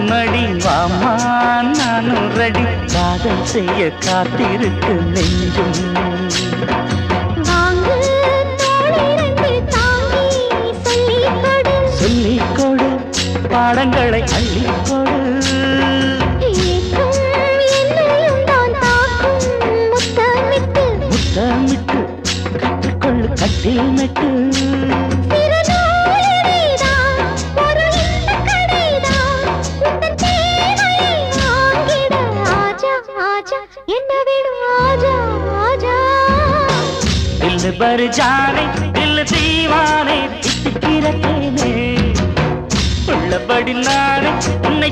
மடி வாமா நானும் ரெடி காதல் செய்ய காத்திருக்கு நெஞ்சும் சொல்லிக்கொடு பாடங்களை அள்ளிக்கொடு முத்தமிட்டு கற்றுக்கொள்ளு கட்டில் மெட்டு दिल भर जाने दिल दीवाने इतनी रखे ने उल्लबड़ी नाने उन्हें